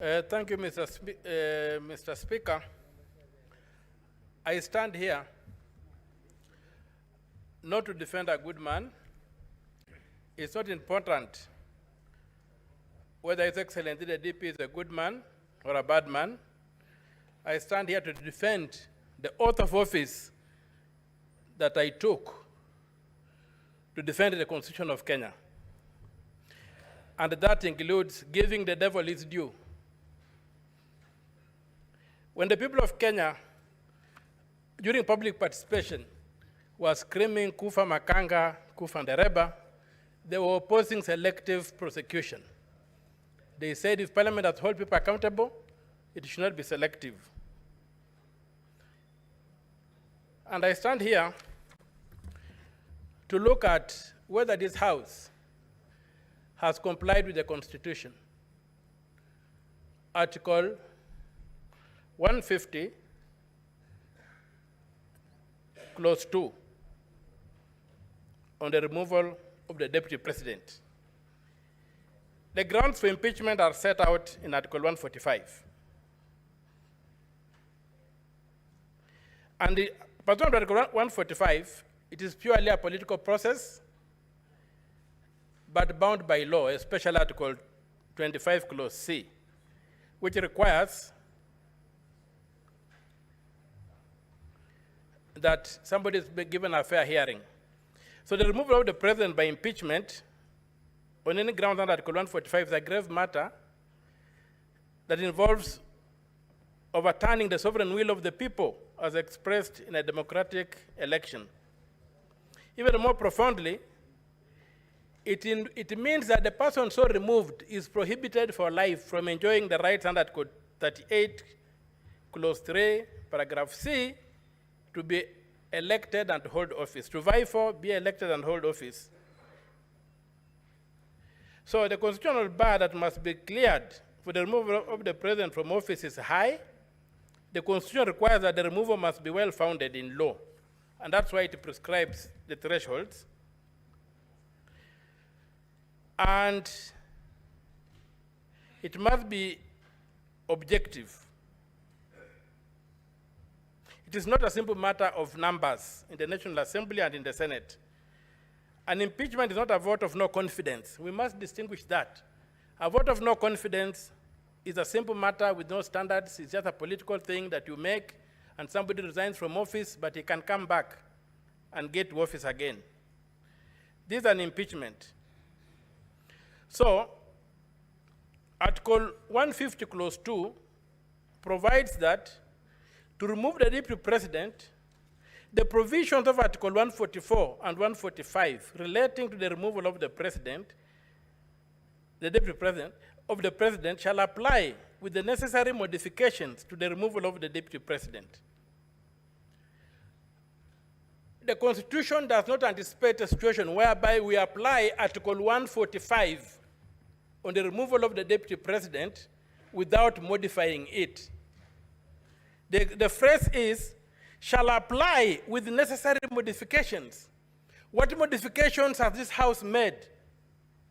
Thank you, Mr. Speaker. I stand here not to defend a good man. It's not important whether His Excellency the DP is a good man or a bad man. I stand here to defend the oath of office that I took to defend the Constitution of Kenya. And that includes giving the devil his due. When the people of Kenya, during public participation, were screaming Kufa Makanga, Kufa Ndereba, they were opposing selective prosecution. They said if Parliament has held people accountable, it should not be selective. And I stand here to look at whether this House has complied with the Constitution. Article 150, Clause 2, on the removal of the Deputy President. The grounds for impeachment are set out in Article 145. And pursuant to Article 145, it is purely a political process, but bound by law, especially Article 25, Clause C, which requires that somebody is given a fair hearing. So the removal of the president by impeachment on any ground under Article 145 is a grave matter that involves overturning the sovereign will of the people as expressed in a democratic election. Even more profoundly, it means that the person so removed is prohibited for life from enjoying the rights under Article 38, Clause 3, Paragraph C, to be elected and hold office, to vie for, be elected and hold office. So the constitutional bar that must be cleared for the removal of the president from office is high. The Constitution requires that the removal must be well-founded in law, and that's why it prescribes the thresholds. And it must be objective. It is not a simple matter of numbers in the National Assembly and in the Senate. An impeachment is not a vote of no confidence. We must distinguish that. A vote of no confidence is a simple matter with no standards. It's just a political thing that you make, and somebody resigns from office, but he can come back and get to office again. This is an impeachment. So, Article 150, Clause 2, provides that to remove the Deputy President, the provisions of Article 144 and 145 relating to the removal of the President, the Deputy President, of the President shall apply with the necessary modifications to the removal of the Deputy President. The Constitution does not anticipate a situation whereby we apply Article 145 on the removal of the Deputy President without modifying it. The phrase is, shall apply with necessary modifications. What modifications has this House made,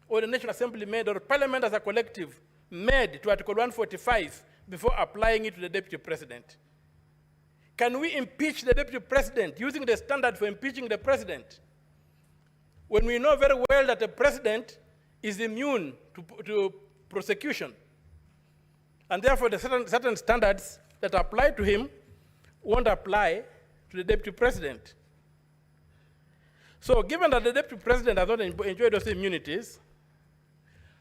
or the National Assembly made, or Parliament as a collective made to Article 145 before applying it to the Deputy President? Can we impeach the Deputy President using the standard for impeaching the President when we know very well that the President is immune to prosecution? And therefore, the certain standards that apply to him won't apply to the Deputy President. So given that the Deputy President has not enjoyed those immunities,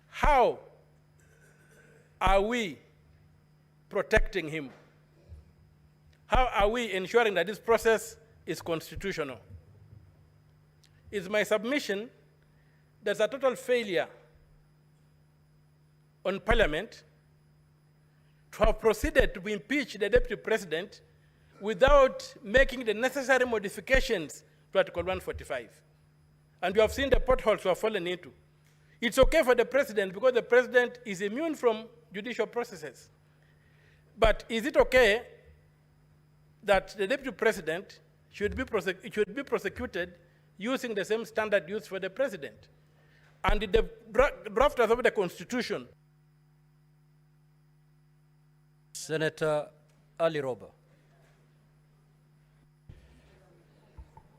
how are we protecting him? How are we ensuring that this process is constitutional? It's my submission there's a total failure on Parliament to have proceeded to impeach the Deputy President without making the necessary modifications to Article 145. And you have seen the potholes we have fallen into. It's okay for the President because the President is immune from judicial processes. But is it okay that the Deputy President should be prosecuted using the same standard used for the President? And the drafters of the Constitution Senator Ali Roba.